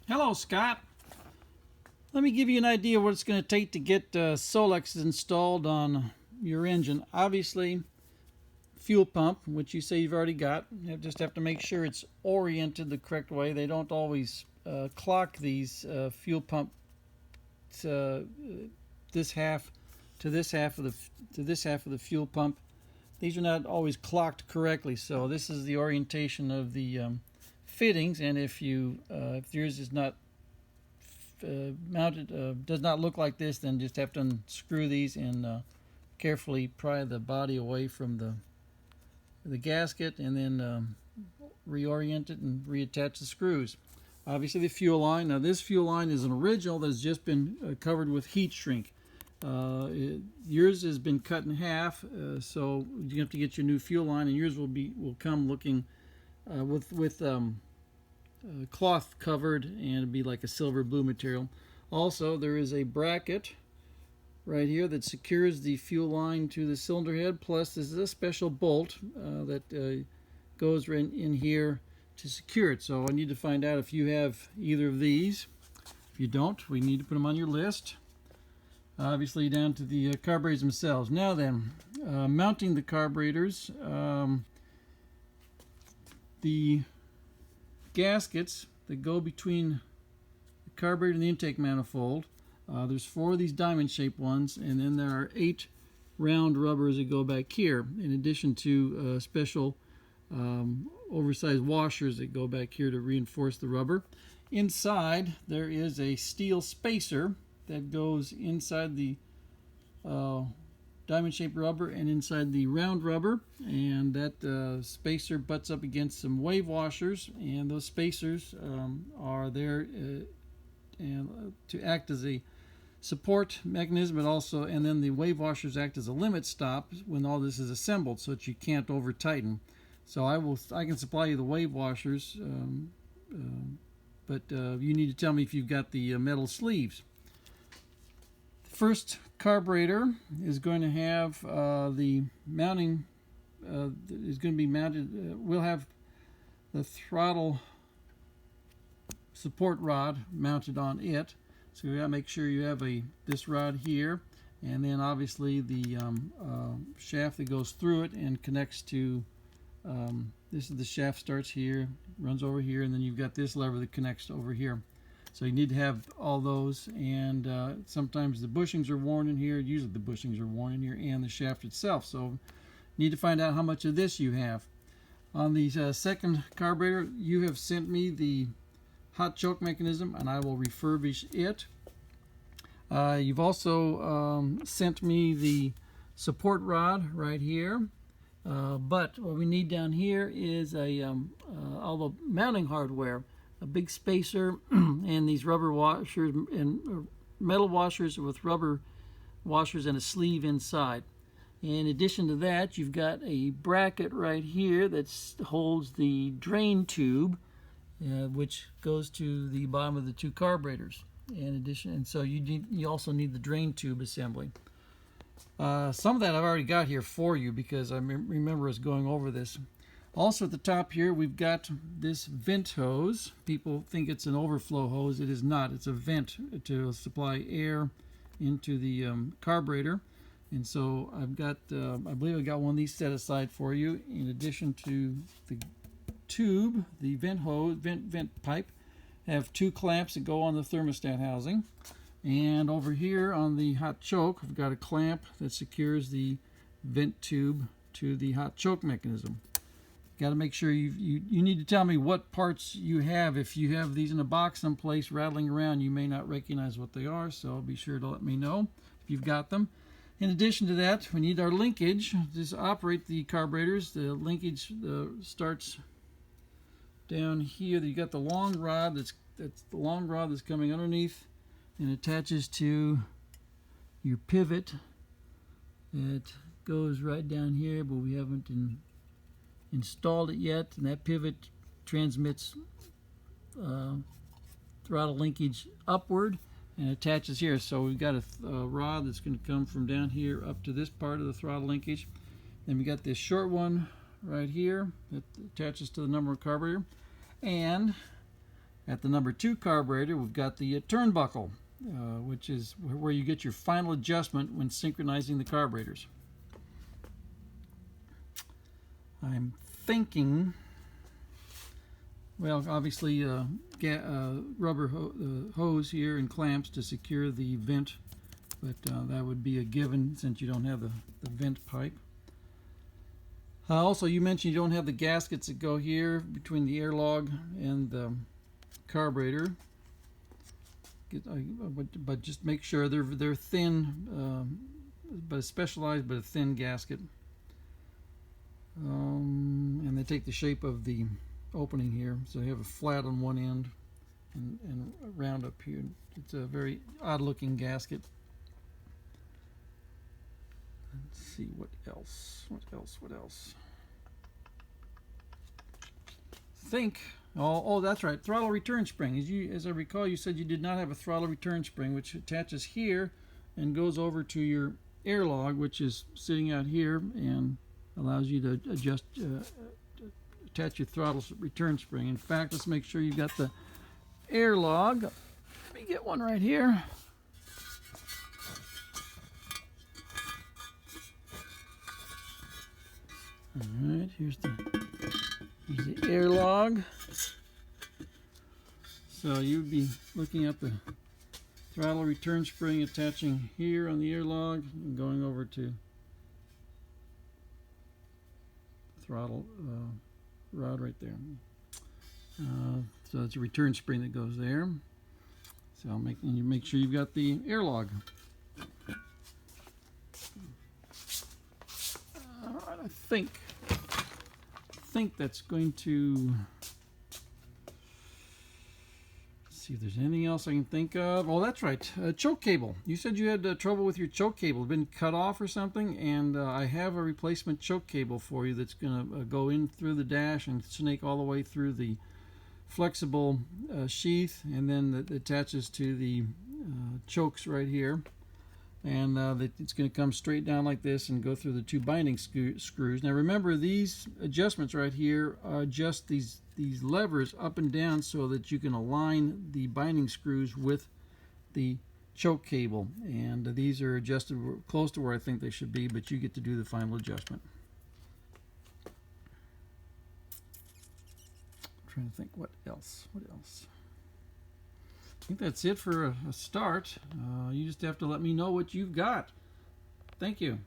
Hello, Scott. Let me give you an idea of what it's going to take to get Solex installed on your engine. Obviously, fuel pump, which you say you've already got. You just have to make sure it's oriented the correct way. They don't always clock these fuel pump this half to this half of the fuel pump. These are not always clocked correctly, so this is the orientation of the fittings. And if yours is not mounted, does not look like this, then just have to unscrew these and carefully pry the body away from the gasket, and then reorient it and reattach the screws. Obviously, the fuel line. Now, this fuel line is an original that's just been covered with heat shrink. Yours has been cut in half, so you have to get your new fuel line, and yours will come looking with cloth covered, and it'll be like a silver blue material. Also, there is a bracket right here that secures the fuel line to the cylinder head. Plus, this is a special bolt that goes in here to secure it. So I need to find out if you have either of these. If you don't, we need to put them on your list. Obviously, down to the carburetors themselves. Now then, mounting the carburetors. The gaskets that go between the carburetor and the intake manifold. There's 4 of these diamond-shaped ones, and then there are 8 round rubbers that go back here, in addition to special oversized washers that go back here to reinforce the rubber. Inside, there is a steel spacer that goes inside the diamond-shaped rubber and inside the round rubber, and that spacer butts up against some wave washers, and those spacers are there and to act as a support mechanism, and then the wave washers act as a limit stop when all this is assembled, so that you can't over tighten. So I can supply you the wave washers, but you need to tell me if you've got the metal sleeves. The first carburetor is going to have the mounting is going to be mounted. We'll have the throttle support rod mounted on it. So you got to make sure you have this rod here, and then obviously the shaft that goes through it and connects to. This is the shaft, starts here, runs over here, and then you've got this lever that connects over here. So you need to have all those, and sometimes the bushings are worn in here. Usually the bushings are worn in here, and the shaft itself. So you need to find out how much of this you have. On the second carburetor, you have sent me the hot choke mechanism, and I will refurbish it. You've also sent me the support rod right here. But what we need down here is all the mounting hardware, a big spacer, and these rubber washers and metal washers with rubber washers and a sleeve inside. In addition to that, you've got a bracket right here that holds the drain tube, which goes to the bottom of the 2 carburetors. In addition, and so you also need the drain tube assembly. Some of that I've already got here for you because I remember us going over this. Also at the top here, we've got this vent hose. People think it's an overflow hose. It is not. It's a vent to supply air into the carburetor. And so I've got, I believe I got one of these set aside for you. In addition to the tube, the vent hose, vent pipe, have 2 clamps that go on the thermostat housing. And over here on the hot choke, I've got a clamp that secures the vent tube to the hot choke mechanism. Got to make sure you need to tell me what parts you have. If you have these in a box someplace rattling around, you may not recognize what they are, so be sure to let me know if you've got them. In addition to that, we need our linkage to operate the carburetors. The linkage starts down here. You got the long rod that's the long rod that's coming underneath and attaches to your pivot. It goes right down here, but we haven't installed it yet, and that pivot transmits throttle linkage upward and attaches here. So we've got a rod that's going to come from down here up to this part of the throttle linkage. Then we got this short one right here that attaches to the number carburetor, and At the number 2 carburetor, we've got the turnbuckle, which is where you get your final adjustment when synchronizing the carburetors. I'm thinking, well, obviously rubber hose here and clamps to secure the vent, but that would be a given since you don't have the vent pipe. Also, you mentioned you don't have the gaskets that go here between the airlog and the carburetor, but just make sure they're thin, but specialized, but a thin gasket. And they take the shape of the opening here, so you have a flat on one end and round up here. It's a very odd-looking gasket. Let's see what else. What else? Think. Oh, that's right. Throttle return spring. As I recall, you said you did not have a throttle return spring, which attaches here and goes over to your airlog, which is sitting out here and allows you to adjust, attach your throttle return spring. In fact, let's make sure you've got the airlog. Let me get one right here. All right, here's the airlog. So you'd be looking at the throttle return spring attaching here on the airlog and going over to throttle rod right there. So it's a return spring that goes there. So you make sure you've got the airlog. All right, I think that's going to. See if there's anything else I can think of. Oh, that's right. Choke cable. You said you had trouble with your choke cable. It's been cut off or something, and I have a replacement choke cable for you that's going to go in through the dash and snake all the way through the flexible sheath, and then that attaches to the chokes right here. And it's going to come straight down like this and go through the 2 binding screws. Now remember, these adjustments right here adjust these levers up and down so that you can align the binding screws with the choke cable. And these are adjusted close to where I think they should be, but you get to do the final adjustment. I'm trying to think what else. I think that's it for a start. You just have to let me know what you've got. Thank you.